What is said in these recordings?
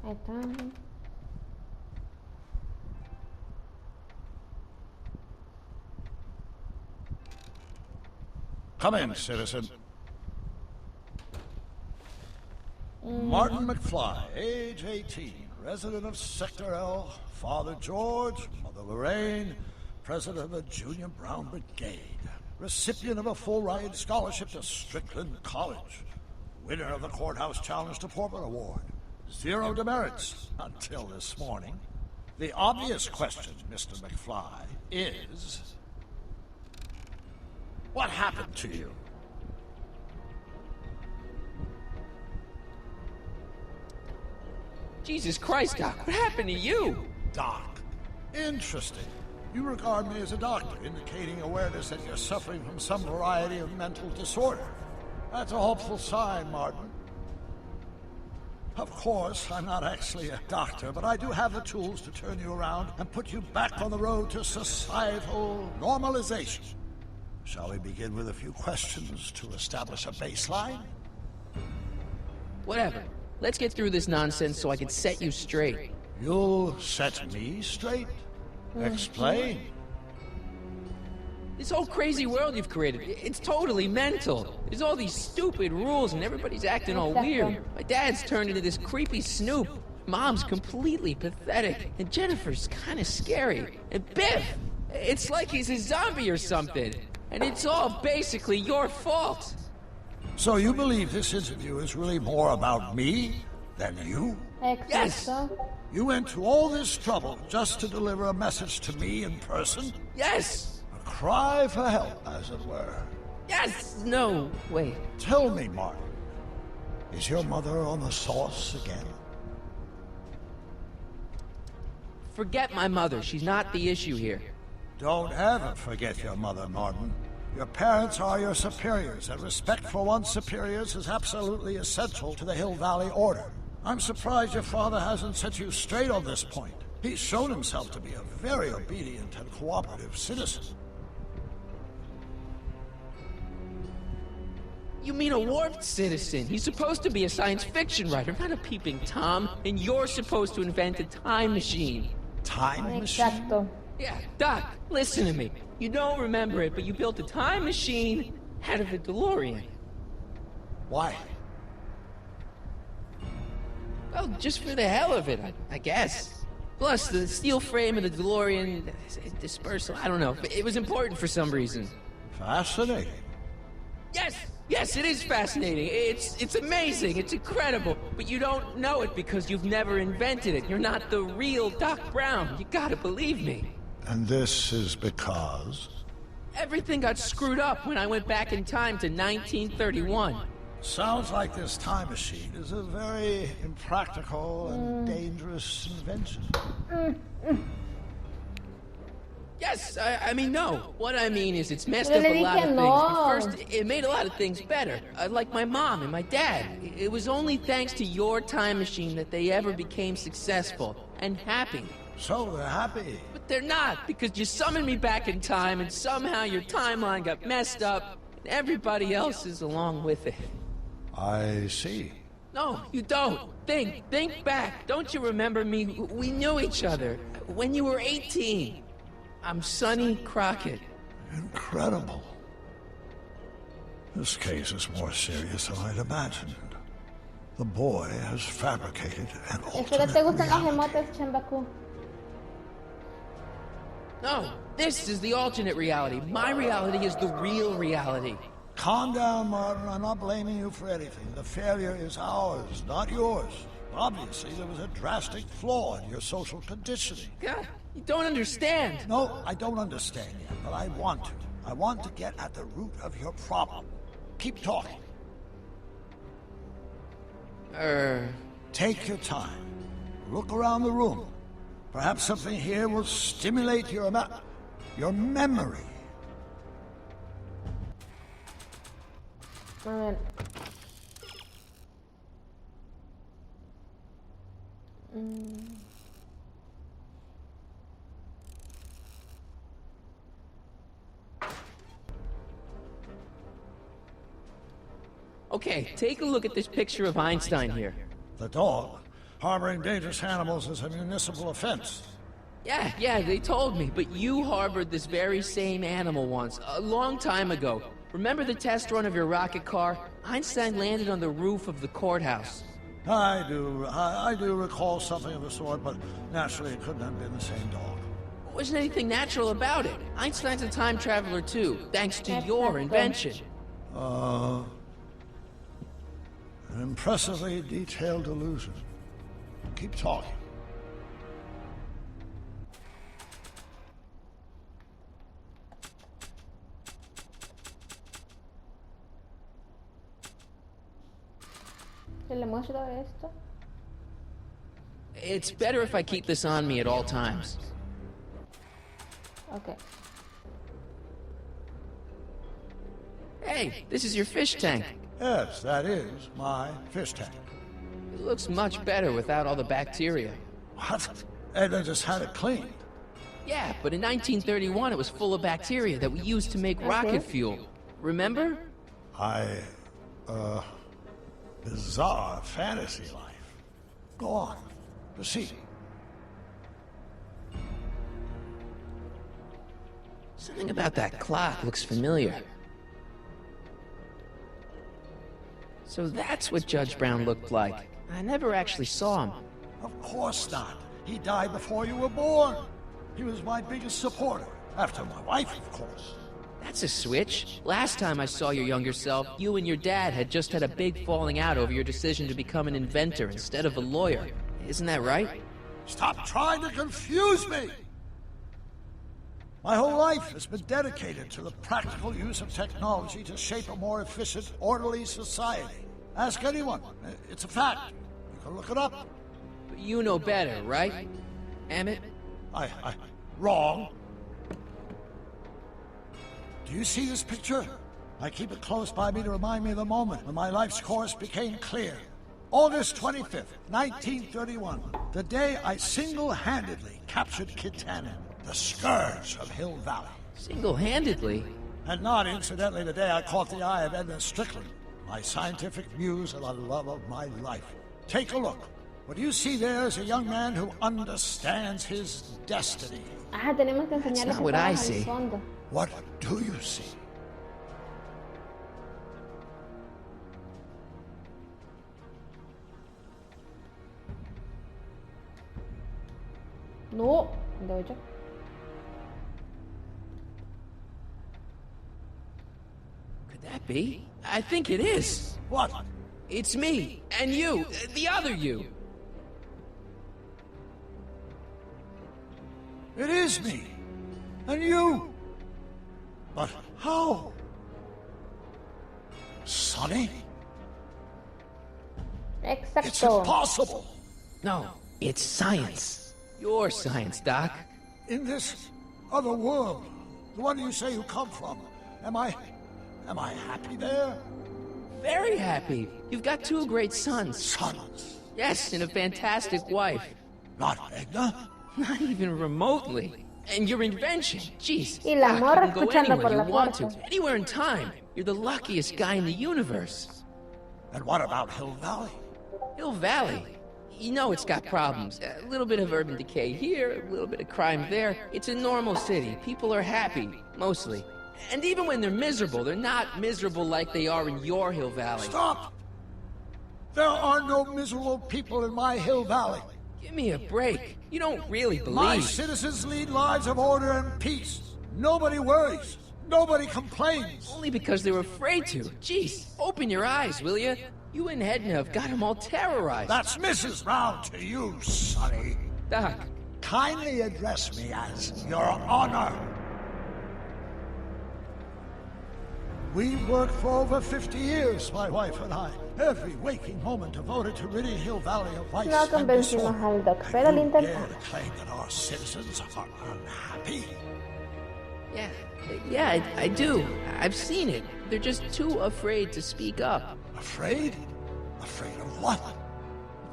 Ahí está. Come in, citizen. Martin McFly, age 18, resident of Sector L, Father George, Mother Lorraine, president of a Junior Brown Brigade, recipient of a full-ride scholarship to Strickland College, winner of the Courthouse Challenge to Portland Award, 0 demerits until this morning. The obvious question, Mr. McFly, is... what happened to you? Jesus Christ, Doc, what happened to you? Doc. Interesting. You regard me as a doctor, indicating awareness that you're suffering from some variety of mental disorder. That's a hopeful sign, Martin. Of course, I'm not actually a doctor, but I do have the tools to turn you around and put you back on the road to societal normalization. Shall we begin with a few questions to establish a baseline? Whatever. Let's get through this nonsense so I can set you straight. You'll set me straight? Explain. This whole crazy world you've created, it's totally mental. There's all these stupid rules and everybody's acting all weird. My dad's turned into this creepy snoop. Mom's completely pathetic. And Jennifer's kind of scary. And Biff! It's like he's a zombie or something. And it's all basically your fault. So you believe this interview is really more about me than you? Yes! You went to all this trouble just to deliver a message to me in person? Yes! A cry for help, as it were. Yes! No, wait. Tell me, Martin, is your mother on the sauce again? Forget my mother. She's not the issue here. Don't ever forget your mother, Martin. Your parents are your superiors, and respect for one's superiors is absolutely essential to the Hill Valley Order. I'm surprised your father hasn't set you straight on this point. He's shown himself to be a very obedient and cooperative citizen. You mean a warped citizen? He's supposed to be a science fiction writer, not a peeping Tom, and you're supposed to invent a time machine. Time machine? Exacto. Yeah, Doc, listen to me. You don't remember it, but you built a time machine out of a DeLorean. Why? Well, just for the hell of it, I guess. Plus, the steel frame of the DeLorean, dispersal, I don't know. It was important for some reason. Fascinating. Yes! Yes, it is fascinating. It's amazing. It's incredible. But you don't know it because you've never invented it. You're not the real Doc Brown. You gotta believe me. And this is because? Everything got screwed up when I went back in time to 1931. Sounds like this time machine is a very impractical and dangerous invention. Yes, I mean, no. What I mean is it's messed up a lot of things. But first, it made a lot of things better. Like my mom and my dad. It was only thanks to your time machine that they ever became successful and happy. So they're happy. But they're not, because you summoned me back in time and somehow your timeline got messed up and everybody else is along with it. I see. No, you don't. Think back. Don't you remember me? We knew each other when you were 18. I'm Sonny Crockett. Incredible. This case is more serious than I'd imagined. The boy has fabricated an Espero te gustan los emotes, Chambaku. No, this is the alternate reality. My reality is the real reality. Calm down, Martin. I'm not blaming you for anything. The failure is ours, not yours. Obviously, there was a drastic flaw in your social conditioning. God, you don't understand. No, I don't understand yet, but I want to. I want to get at the root of your problem. Keep talking. Take your time. Look around the room. Perhaps something here will stimulate your memory. A ver. Okay, take a look at this picture of Einstein here. The dog? Harboring dangerous animals is a municipal offense. Yeah, they told me, but you harbored this very same animal once, a long time ago. Remember the test run of your rocket car? Einstein landed on the roof of the courthouse. I do recall something of the sort, but naturally it couldn't have been the same dog. There wasn't anything natural about it. Einstein's a time traveler too, thanks to your invention. An impressively detailed illusion. Keep talking. ¿Se le muestro esto? It's better if I keep this on me at all times. Okay. Hey, this is your fish tank. Yes, that is my fish tank. It looks much better without all the bacteria. What? Edna just had it cleaned. Yeah, but in 1931 it was full of bacteria that we used to make rocket fuel. Remember? Bizarre fantasy life. Go on. Proceed. Something about that clock looks familiar. So that's what Judge Brown looked like. I never actually saw him. Of course not. He died before you were born. He was my biggest supporter. After my wife, of course. That's a switch. Last time I saw your younger self, you and your dad had just had a big falling out over your decision to become an inventor instead of a lawyer. Isn't that right? Stop trying to confuse me! My whole life has been dedicated to the practical use of technology to shape a more efficient, orderly society. Ask anyone. It's a fact. You can look it up. But you know better, right? Emmett? Wrong. Do you see this picture? I keep it close by me to remind me of the moment when my life's course became clear. August 25th, 1931, the day I single-handedly captured Kitana, the scourge of Hill Valley. Single-handedly? And not incidentally the day I caught the eye of Edna Strickland, my scientific muse and the love of my life. Take a look. What you see there is a young man who understands his destiny. Ah, tenemos que enseñarle That's not que what I trabaja see. al fondo. What do you see? No, ¿dónde voy yo? Could that be? I think it is. What? It's me, and you, the other you. It is me. And you. But how? Sonny? It's Exacto. impossible. No, it's science. Your science, Doc. In this other world, the one you say you come from, am I happy there? Very happy. You've got two great sons. Sons. Yes, and a fantastic wife. Not Edna? Not even remotely. And your invention, jeez. Y la Doc, morra you can go escuchando anywhere por you la want to, puerta. anywhere in time. You're the luckiest guy in the universe. And what about Hill Valley? Hill Valley. You know it's got problems. A little bit of urban decay here, a little bit of crime there. It's a normal city. People are happy, mostly. And even when they're miserable, they're not miserable like they are in your Hill Valley. Stop! There are no miserable people in my Hill Valley. Give me a break. You don't really My believe. citizens lead lives of order and peace. Nobody worries. Nobody complains. Only because they're afraid to. Jeez, open your eyes, will you? You and Edna have got them all terrorized. That's Mrs. Brown to you, Sonny. Doc, Kindly address me as Your Honor. We worked for over 50 years, my wife and I. Every waking moment devoted to ridding Hill Valley of vice No and convencimos disorder. al Doc, pero lo You dare intentamos. to claim that our citizens are unhappy? yeah, I do. I've seen it. They're just too afraid to speak up. Afraid? Afraid of what?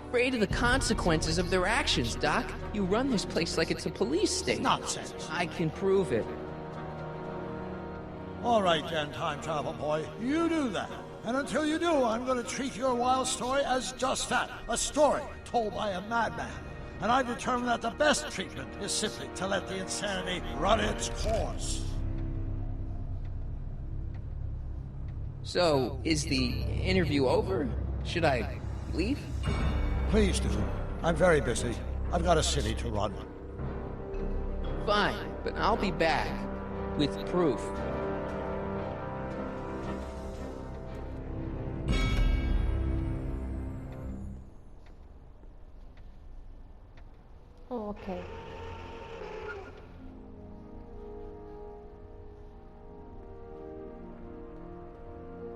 Afraid of the consequences of their actions, Doc. You run this place like it's a police state. Nonsense. I can prove it. All right then, time travel boy. You do that. And until you do, I'm going to treat your wild story as just that. A story told by a madman. And I determined that the best treatment is simply to let the insanity run its course. So, is the interview over? Should I leave? Please do. I'm very busy. I've got a city to run. Fine, but I'll be back with proof. Oh, okay.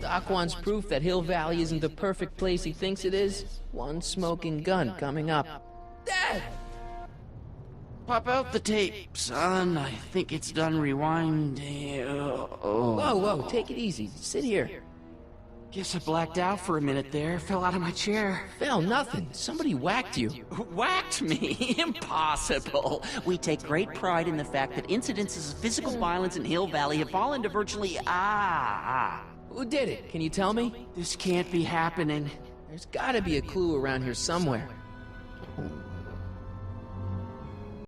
Doc wants proof that Hill Valley isn't the perfect place he thinks it is. One smoking gun coming up. Dad! Pop out the tape, son. I think it's done rewinding. Whoa, whoa, take it easy. Sit here. Guess I blacked out for a minute there. Fell out of my chair. Phil, nothing. Somebody whacked you. Whacked me? Impossible. We take great pride in the fact that incidences of physical violence in Hill Valley have fallen to virtually... Who did it? Can you tell me? This can't be happening. There's gotta be a clue around here somewhere.